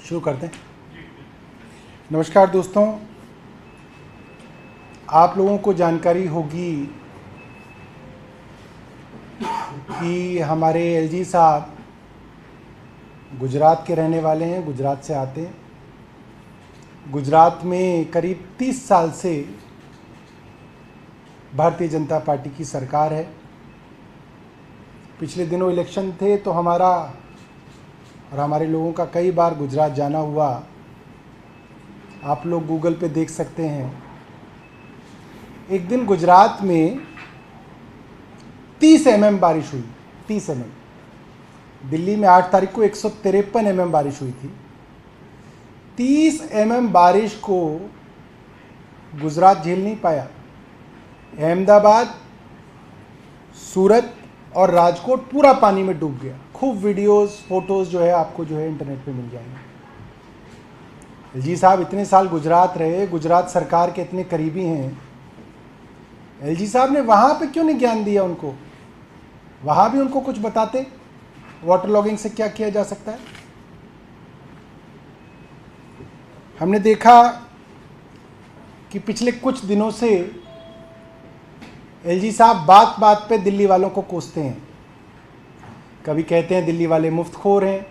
शुरू करते हैं। नमस्कार दोस्तों, आप लोगों को जानकारी होगी कि हमारे एलजी साहब गुजरात के रहने वाले हैं, गुजरात से आते हैं। गुजरात में करीब 30 साल से भारतीय जनता पार्टी की सरकार है। पिछले दिनों इलेक्शन थे तो हमारा और हमारे लोगों का कई बार गुजरात जाना हुआ। आप लोग गूगल पे देख सकते हैं। एक दिन गुजरात में 30 mm बारिश हुई। 30 mm। दिल्ली में 8 तारीख को 153 mm बारिश हुई थी। 30 mm बारिश को गुजरात झेल नहीं पाया। अहमदाबाद, सूरत और राजकोट पूरा पानी में डूब गया। खूब वीडियोस, फोटोज़ जो है आपको जो है इंटरनेट पे मिल जाएंगे। एलजी साहब इतने साल गुजरात रहे, गुजरात सरकार के इतने करीबी हैं। एलजी साहब ने वहाँ पे क्यों नहीं ज्ञान दिया उनको? वहाँ भी उनको कुछ बताते, वाटर लॉगिंग से क्या किया जा सकता है। हमने देखा कि पिछले कुछ दिनों से एलजी साहब बात बात पे दिल्ली वालों को कोसते हैं। कभी कहते हैं दिल्ली वाले मुफ्तखोर हैं,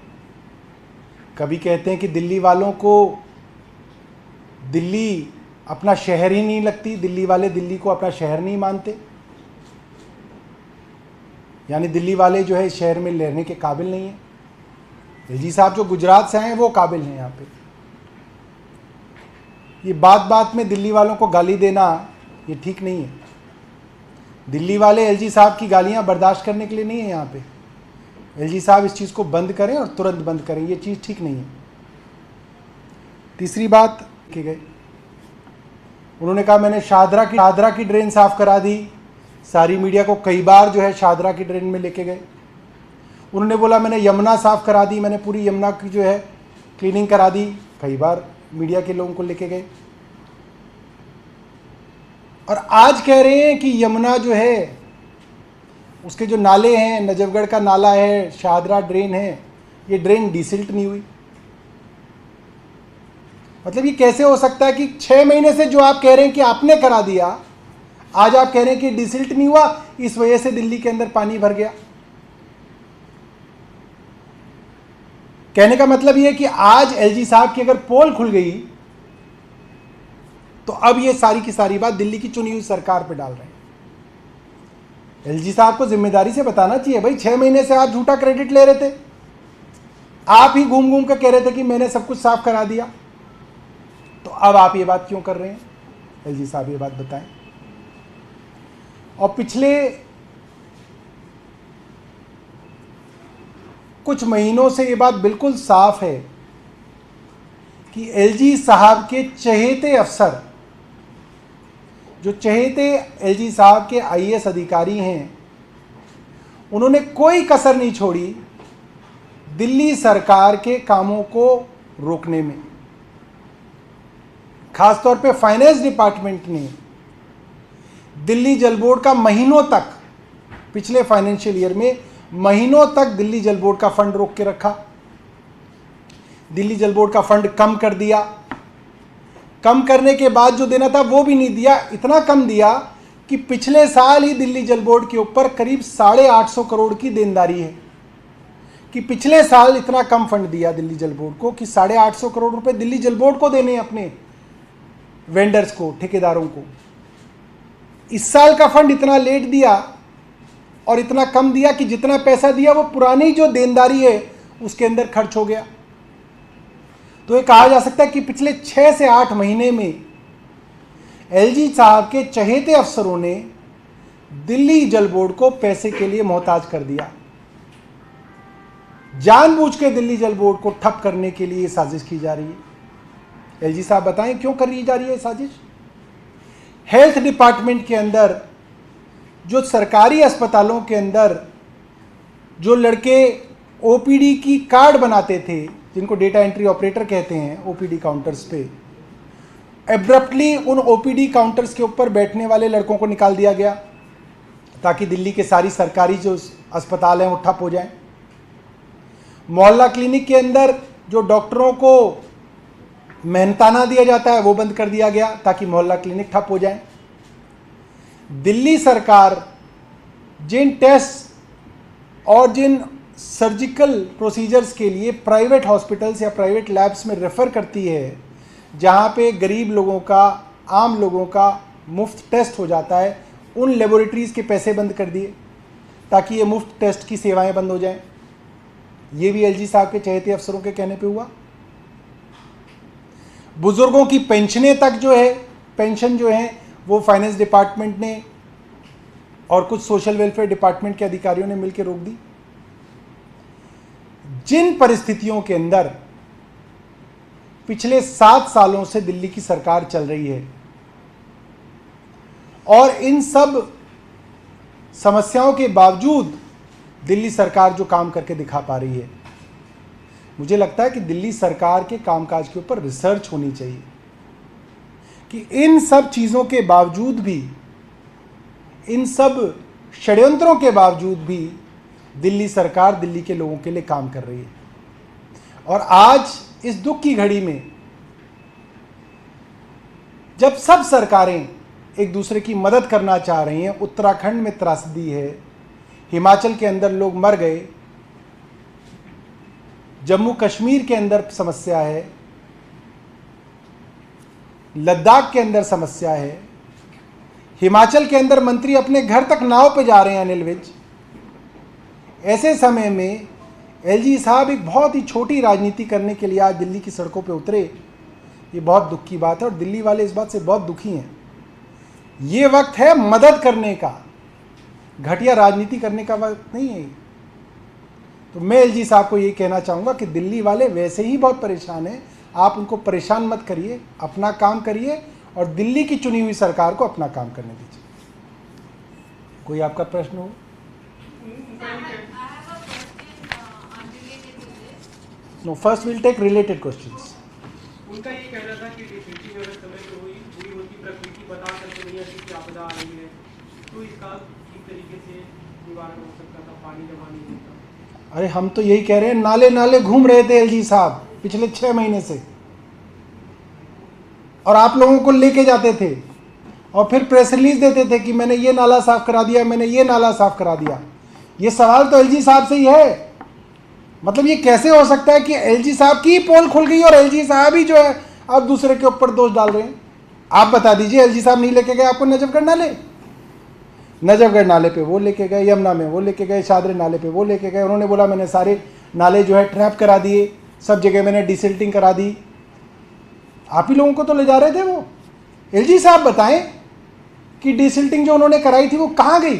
कभी कहते हैं कि दिल्ली वालों को दिल्ली अपना शहर ही नहीं लगती, दिल्ली वाले दिल्ली को अपना शहर नहीं मानते, यानी दिल्ली वाले जो है इस शहर में रहने के काबिल नहीं है। एलजी साहब जो गुजरात से आए हैं वो काबिल हैं यहाँ पे। ये बात बात में दिल्ली वालों को गाली देना ये ठीक नहीं है। दिल्ली वाले एलजी साहब की गालियाँ बर्दाश्त करने के लिए नहीं है यहाँ पे। एलजी साहब इस चीज़ को बंद करें और तुरंत बंद करें, ये चीज़ ठीक नहीं है। तीसरी बात की गई, उन्होंने कहा मैंने शाहदरा की ड्रेन साफ़ करा दी। सारी मीडिया को कई बार जो है शाहदरा की ड्रेन में लेके गए। उन्होंने बोला मैंने यमुना साफ़ करा दी, मैंने पूरी यमुना की जो है क्लीनिंग करा दी। कई बार मीडिया के लोगों को लेके गए। और आज कह रहे हैं कि यमुना जो है उसके जो नाले हैं, नजफगढ़ का नाला है, शाहदरा ड्रेन है, ये ड्रेन डिसिल्ट नहीं हुई। मतलब ये कैसे हो सकता है कि 6 महीने से जो आप कह रहे हैं कि आपने करा दिया, आज आप कह रहे हैं कि डिसिल्ट नहीं हुआ, इस वजह से दिल्ली के अंदर पानी भर गया। कहने का मतलब ये है कि आज एलजी साहब की अगर पोल खुल गई तो अब ये सारी की सारी बात दिल्ली की चुनी हुई सरकार पे डाल रहे हैं। एलजी साहब को जिम्मेदारी से बताना चाहिए, भाई 6 महीने से आप झूठा क्रेडिट ले रहे थे, आप ही घूम घूम कर कह रहे थे कि मैंने सब कुछ साफ करा दिया, तो अब आप ये बात क्यों कर रहे हैं? एलजी साहब ये बात बताएं। और पिछले कुछ महीनों से ये बात बिल्कुल साफ है कि एलजी साहब के चहेते अफसर, जो चहेते एलजी साहब के आईएएस अधिकारी हैं, उन्होंने कोई कसर नहीं छोड़ी दिल्ली सरकार के कामों को रोकने में। खासतौर पे फाइनेंस डिपार्टमेंट ने दिल्ली जल बोर्ड का महीनों तक, पिछले फाइनेंशियल ईयर में महीनों तक दिल्ली जल बोर्ड का फंड रोक के रखा। दिल्ली जल बोर्ड का फंड कम कर दिया। कम करने के बाद जो देना था वो भी नहीं दिया। इतना कम दिया कि पिछले साल ही दिल्ली जल बोर्ड के ऊपर करीब 850 करोड़ की देनदारी है। कि पिछले साल इतना कम फंड दिया दिल्ली जल बोर्ड को कि 850 करोड़ रुपए दिल्ली जल बोर्ड को देने अपने वेंडर्स को, ठेकेदारों को। इस साल का फंड इतना लेट दिया और इतना कम दिया कि जितना पैसा दिया वो पुरानी जो देनदारी है उसके अंदर खर्च हो गया। तो ये कहा जा सकता है कि पिछले 6 से 8 महीने में एलजी साहब के चहेते अफसरों ने दिल्ली जल बोर्ड को पैसे के लिए मोहताज कर दिया। जानबूझ के दिल्ली जल बोर्ड को ठप करने के लिए साजिश की जा रही है। एलजी साहब बताएं क्यों करी जा रही है साजिश? हेल्थ डिपार्टमेंट के अंदर, जो सरकारी अस्पतालों के अंदर जो लड़के ओपीडी की कार्ड बनाते थे, जिनको डेटा एंट्री ऑपरेटर कहते हैं, ओपीडी काउंटर्स पे, एब्रप्टली उन ओपीडी काउंटर्स के ऊपर बैठने वाले लड़कों को निकाल दिया गया ताकि दिल्ली के सारी सरकारी जो अस्पताल हैं वो ठप हो जाएं। मोहल्ला क्लिनिक के अंदर जो डॉक्टरों को मेहनताना दिया जाता है वो बंद कर दिया गया ताकि मोहल्ला क्लिनिक ठप हो जाए। दिल्ली सरकार जिन टेस्ट और जिन सर्जिकल प्रोसीजर्स के लिए प्राइवेट हॉस्पिटल्स या प्राइवेट लैब्स में रेफ़र करती है, जहाँ पे गरीब लोगों का, आम लोगों का मुफ्त टेस्ट हो जाता है, उन लेबोरेटरीज़ के पैसे बंद कर दिए ताकि ये मुफ्त टेस्ट की सेवाएं बंद हो जाएं। ये भी एलजी साहब के चहेते अफसरों के कहने पे हुआ। बुजुर्गों की पेंशनें तक जो है, पेंशन जो है वो फाइनेंस डिपार्टमेंट ने और कुछ सोशल वेलफेयर डिपार्टमेंट के अधिकारियों ने मिलकर रोक दी। जिन परिस्थितियों के अंदर पिछले 7 सालों से दिल्ली की सरकार चल रही है और इन सब समस्याओं के बावजूद दिल्ली सरकार जो काम करके दिखा पा रही है, मुझे लगता है कि दिल्ली सरकार के कामकाज के ऊपर रिसर्च होनी चाहिए कि इन सब चीज़ों के बावजूद भी, इन सब षड्यंत्रों के बावजूद भी दिल्ली सरकार दिल्ली के लोगों के लिए काम कर रही है। और आज इस दुख की घड़ी में जब सब सरकारें एक दूसरे की मदद करना चाह रही हैं, उत्तराखंड में त्रासदी है, हिमाचल के अंदर लोग मर गए, जम्मू कश्मीर के अंदर समस्या है, लद्दाख के अंदर समस्या है, हिमाचल के अंदर मंत्री अपने घर तक नाव पे जा रहे हैं अनिल विज। ऐसे समय में एलजी साहब एक बहुत ही छोटी राजनीति करने के लिए आज दिल्ली की सड़कों पे उतरे, ये बहुत दुख की बात है और दिल्ली वाले इस बात से बहुत दुखी हैं। ये वक्त है मदद करने का, घटिया राजनीति करने का वक्त नहीं है। तो मैं एलजी साहब को ये कहना चाहूँगा कि दिल्ली वाले वैसे ही बहुत परेशान हैं, आप उनको परेशान मत करिए, अपना काम करिए और दिल्ली की चुनी हुई सरकार को अपना काम करने दीजिए। कोई आपका प्रश्न हो? No, first we'll take related questions. उनका ये कहना था कि डिफेंसिव अगर समय पे हुई पूरी होती प्रकृति बता करके नहीं आती कि आपदा आ रही है, तो इसका किस तरीके से निवारण हो सकता था, पानी जमा नहीं होता। अरे हम तो यही कह रहे हैं, नाले नाले घूम रहे थे एलजी साहब पिछले 6 महीने से, और आप लोगों को लेके जाते थे और फिर प्रेस रिलीज देते थे कि मैंने ये नाला साफ करा दिया, मैंने ये नाला साफ करा दिया। ये सवाल तो एलजी साहब से ही है। मतलब ये कैसे हो सकता है कि एलजी साहब की पोल खुल गई और एलजी साहब ही जो है अब दूसरे के ऊपर दोष डाल रहे हैं? आप बता दीजिए, एलजी साहब नहीं लेके गए आपको नजफगढ़ नाले? नजफगढ़ नाले पे वो लेके गए, यमुना में वो लेके गए, शादरे नाले पे वो लेके गए। उन्होंने बोला मैंने सारे नाले जो है ट्रैप करा दिए, सब जगह मैंने डिसिल्टिंग करा दी। आप ही लोगों को तो ले जा रहे थे वो। एलजी साहब बताएं कि डिसिल्टिंग जो उन्होंने कराई थी वो कहाँ गई?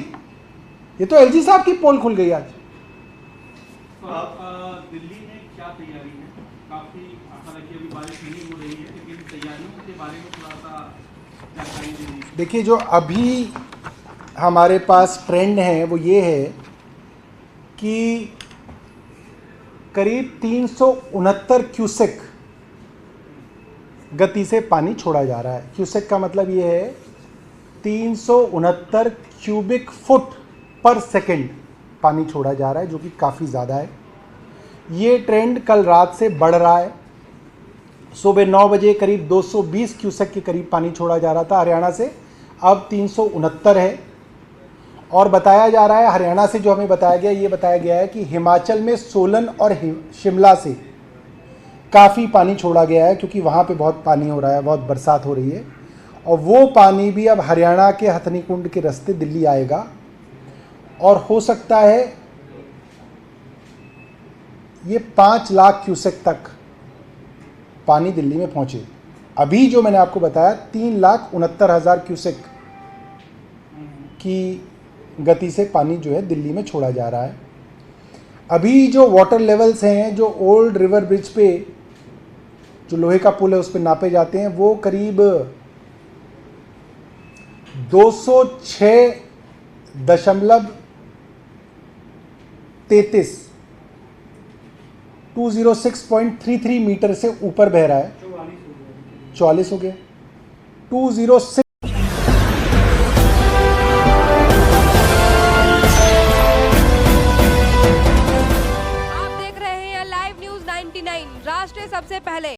ये तो एलजी साहब की पोल खुल गई आज। तो दिल्ली में क्या तैयारी है? काफी हालांकि अभी बारिश नहीं हो रही है, लेकिन तैयारियों के बारे में थोड़ा सा जानकारी दीजिए। देखिए, जो अभी हमारे पास ट्रेंड है वो ये है कि करीब 369 क्यूसेक गति से पानी छोड़ा जा रहा है। क्यूसेक का मतलब ये है 369 क्यूबिक फुट पर सेकंड पानी छोड़ा जा रहा है, जो कि काफ़ी ज़्यादा है। ये ट्रेंड कल रात से बढ़ रहा है। सुबह 9 बजे करीब 220 क्यूसेक के करीब पानी छोड़ा जा रहा था हरियाणा से, अब 369 है। और बताया जा रहा है, हरियाणा से जो हमें बताया गया, ये बताया गया है कि हिमाचल में सोलन और शिमला से काफ़ी पानी छोड़ा गया है, क्योंकि वहाँ पे बहुत पानी हो रहा है, बहुत बरसात हो रही है। और वो पानी भी अब हरियाणा के हथनीकुंड के रास्ते दिल्ली आएगा और हो सकता है ये 5 लाख क्यूसेक तक पानी दिल्ली में पहुँचे। अभी जो मैंने आपको बताया 3,69,000 क्यूसेक की गति से पानी जो है दिल्ली में छोड़ा जा रहा है। अभी जो वाटर लेवल्स हैं, जो ओल्ड रिवर ब्रिज पे जो लोहे का पुल है उस पर नापे जाते हैं, वो करीब 206.33 206.33 मीटर से ऊपर बह रहा है। 44 हो गया 206। आप देख रहे हैं लाइव न्यूज 19 99 राष्ट्र सबसे पहले।